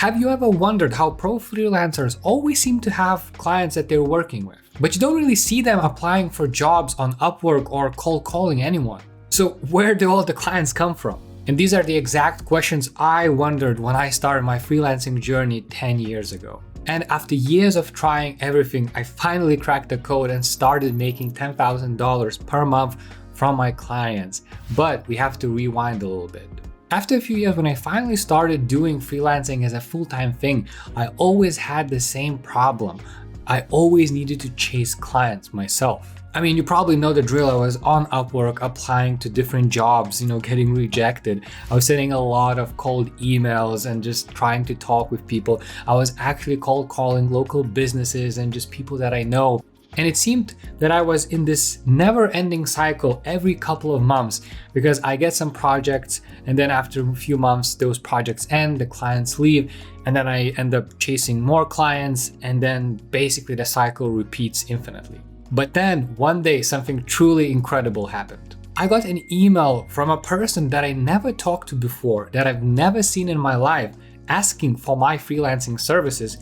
Have you ever wondered how pro freelancers always seem to have clients that they're working with, but you don't really see them applying for jobs on Upwork or cold calling anyone? So where do all the clients come from? And these are the exact questions I wondered when I started my freelancing journey 10 years ago. And after years of trying everything, I finally cracked the code and started making $10,000 per month from my clients. But we have to rewind a little bit. After a few years, when I finally started doing freelancing as a full-time thing, I always had the same problem. I always needed to chase clients myself. I mean, you probably know the drill. I was on Upwork applying to different jobs, getting rejected. I was sending a lot of cold emails and just trying to talk with people. I was actually cold calling local businesses and just people that I know. And it seemed that I was in this never-ending cycle every couple of months because I get some projects and then after a few months, those projects end, the clients leave, and then I end up chasing more clients, and then basically the cycle repeats infinitely. But then one day, something truly incredible happened. I got an email from a person that I never talked to before, that I've never seen in my life, asking for my freelancing services.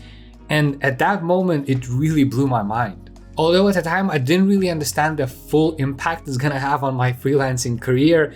And at that moment, it really blew my mind. Although at the time I didn't really understand the full impact it's gonna have on my freelancing career,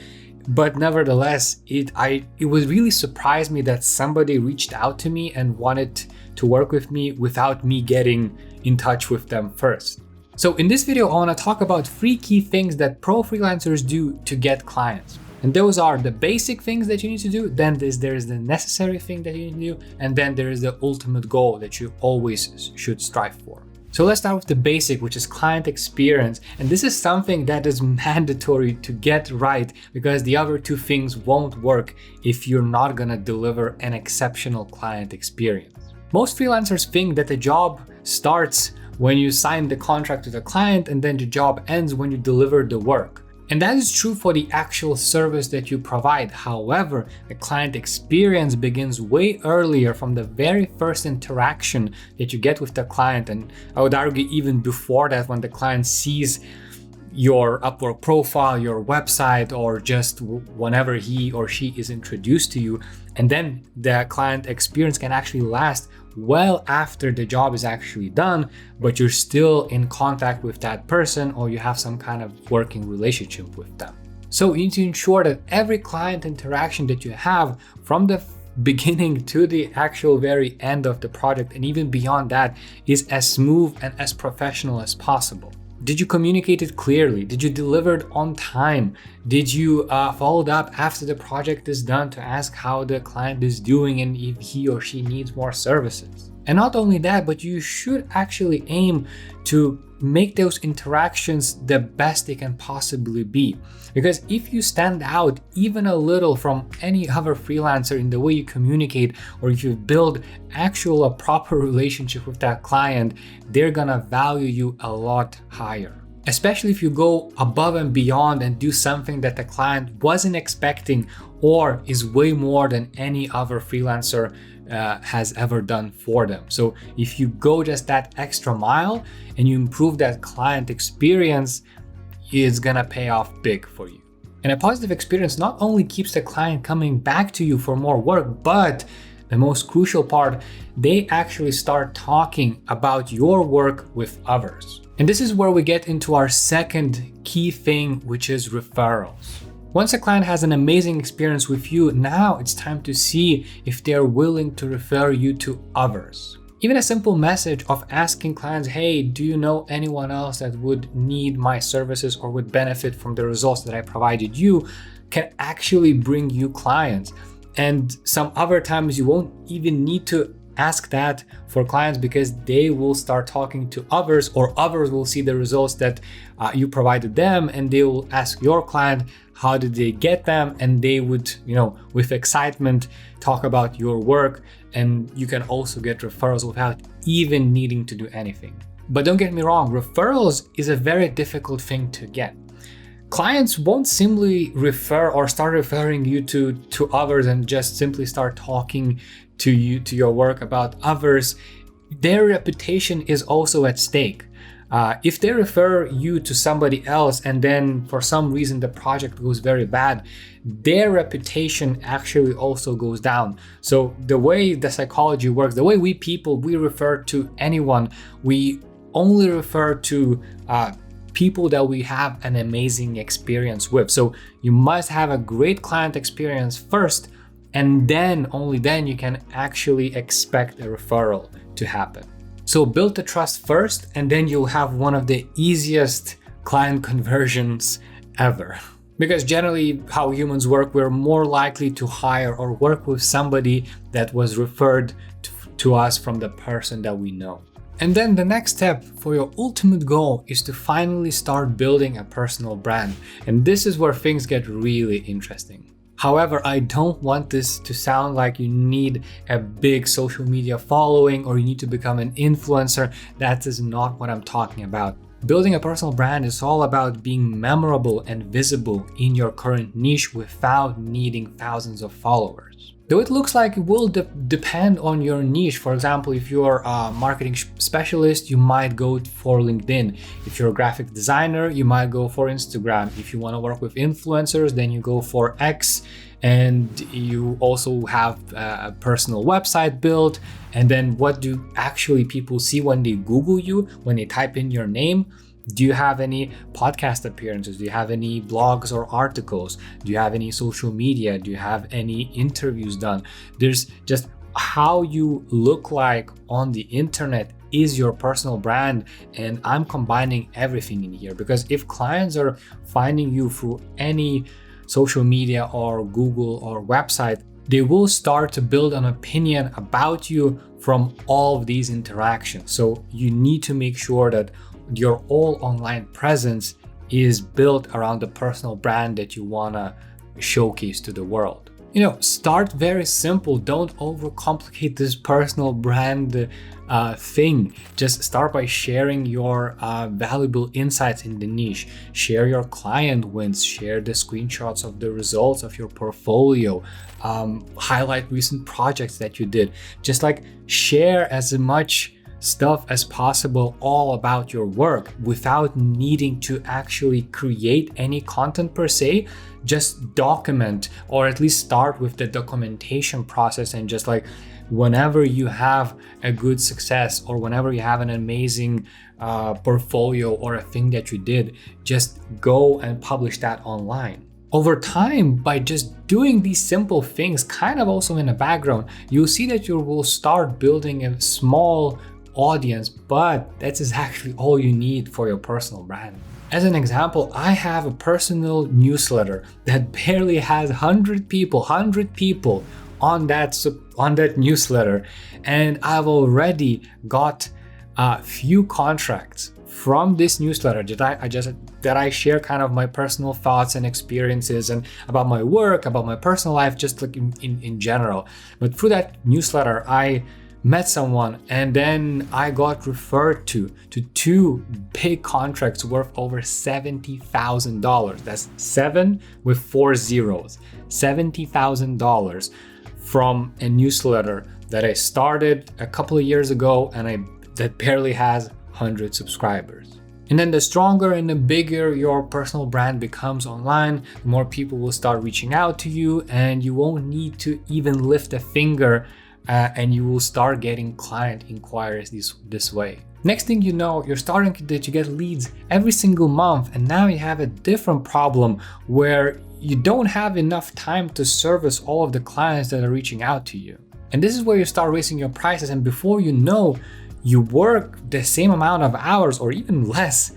but nevertheless, it was really surprised me that somebody reached out to me and wanted to work with me without me getting in touch with them first. So in this video, I want to talk about 3 key things that pro freelancers do to get clients. And those are the basic things that you need to do, then there is the necessary thing that you need to do, and then there is the ultimate goal that you always should strive for. So let's start with the basic, which is client experience. And this is something that is mandatory to get right because the other 2 things won't work if you're not gonna deliver an exceptional client experience. Most freelancers think that the job starts when you sign the contract with a client and then the job ends when you deliver the work. And that is true for the actual service that you provide. However, the client experience begins way earlier from the very first interaction that you get with the client. And I would argue even before that, when the client sees your Upwork profile, your website, or just whenever he or she is introduced to you. And then the client experience can actually last well after the job is actually done, but you're still in contact with that person or you have some kind of working relationship with them. So you need to ensure that every client interaction that you have from the beginning to the actual very end of the project and even beyond that is as smooth and as professional as possible. Did you communicate it clearly? Did you deliver it on time? Did you follow up after the project is done to ask how the client is doing and if he or she needs more services? And not only that, but you should actually aim to make those interactions the best they can possibly be. Because if you stand out even a little from any other freelancer in the way you communicate, or if you build a proper relationship with that client, they're gonna value you a lot higher. Especially if you go above and beyond and do something that the client wasn't expecting or is way more than any other freelancer has ever done for them. So if you go just that extra mile and you improve that client experience, it's gonna pay off big for you. And a positive experience not only keeps the client coming back to you for more work, but the most crucial part, they actually start talking about your work with others. And this is where we get into our second key thing, which is referrals. Once a client has an amazing experience with you, now it's time to see if they're willing to refer you to others. Even a simple message of asking clients, hey, do you know anyone else that would need my services or would benefit from the results that I provided you, can actually bring you clients. And some other times you won't even need to ask that for clients because they will start talking to others, or others will see the results that you provided them and they will ask your client how did they get them, and they would, with excitement talk about your work. And you can also get referrals without even needing to do anything. But don't get me wrong, referrals is a very difficult thing to get. Clients won't simply refer or start referring you to others and just simply start talking to you, to your work about others. Their reputation is also at stake. If they refer you to somebody else and then for some reason the project goes very bad, their reputation actually also goes down. So the way the psychology works, the way we refer to anyone, we only refer to people that we have an amazing experience with. So you must have a great client experience first, and then only then you can actually expect a referral to happen. So build the trust first, and then you'll have one of the easiest client conversions ever. Because generally how humans work, we're more likely to hire or work with somebody that was referred to us from the person that we know. And then the next step for your ultimate goal is to finally start building a personal brand. And this is where things get really interesting. However, I don't want this to sound like you need a big social media following or you need to become an influencer. That is not what I'm talking about. Building a personal brand is all about being memorable and visible in your current niche without needing thousands of followers. Though it looks like it will depend on your niche. For example, if you're a marketing specialist, you might go for LinkedIn. If you're a graphic designer, you might go for Instagram. If you want to work with influencers, then you go for X. And you also have a personal website built. And then what do actually people see when they Google you, when they type in your name? Do you have any podcast appearances? Do you have any blogs or articles? Do you have any social media? Do you have any interviews done? There's just how you look like on the internet is your personal brand. And I'm combining everything in here, because if clients are finding you through any social media or Google or website, they will start to build an opinion about you from all of these interactions. So you need to make sure that your all online presence is built around the personal brand that you want to showcase to the world. Start very simple. Don't overcomplicate this personal brand thing. Just start by sharing your valuable insights in the niche. Share your client wins. Share the screenshots of the results of your portfolio. Highlight recent projects that you did. Just share as much stuff as possible all about your work without needing to actually create any content per se. Just document, or at least start with the documentation process, and just whenever you have a good success or whenever you have an amazing portfolio or a thing that you did, just go and publish that online. Over time, by just doing these simple things kind of also in the background, you'll see that you will start building a small audience, but that is actually all you need for your personal brand. As an example, I have a personal newsletter that barely has 100 people on that newsletter, and I've already got a few contracts from this newsletter that I share kind of my personal thoughts and experiences and about my work, about my personal life, just in general. But through that newsletter, I met someone, and then I got referred to 2 big contracts worth over $70,000. That's 7 with 4 zeros. $70,000 from a newsletter that I started a couple of years ago, and that barely has 100 subscribers. And then the stronger and the bigger your personal brand becomes online, the more people will start reaching out to you, and you won't need to even lift a finger, and you will start getting client inquiries this way. Next thing you know, you're starting to get leads every single month, and now you have a different problem where you don't have enough time to service all of the clients that are reaching out to you. And this is where you start raising your prices, and before you know, you work the same amount of hours or even less,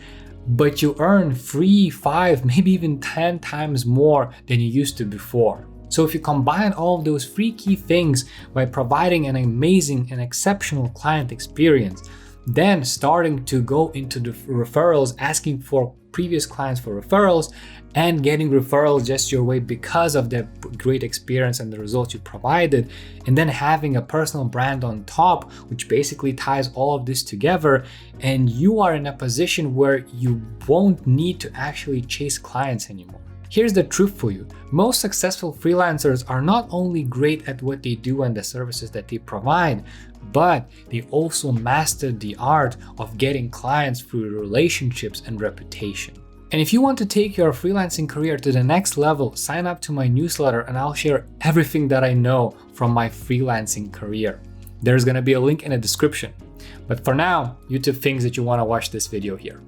but you earn 3, 5, maybe even 10 times more than you used to before. So if you combine all of those 3 key things by providing an amazing and exceptional client experience, then starting to go into the referrals, asking for previous clients for referrals, and getting referrals just your way because of the great experience and the results you provided, and then having a personal brand on top, which basically ties all of this together, and you are in a position where you won't need to actually chase clients anymore. Here's the truth for you. Most successful freelancers are not only great at what they do and the services that they provide, but they also mastered the art of getting clients through relationships and reputation. And if you want to take your freelancing career to the next level, sign up to my newsletter and I'll share everything that I know from my freelancing career. There's going to be a link in the description. But for now, YouTube thinks that you want to watch this video here.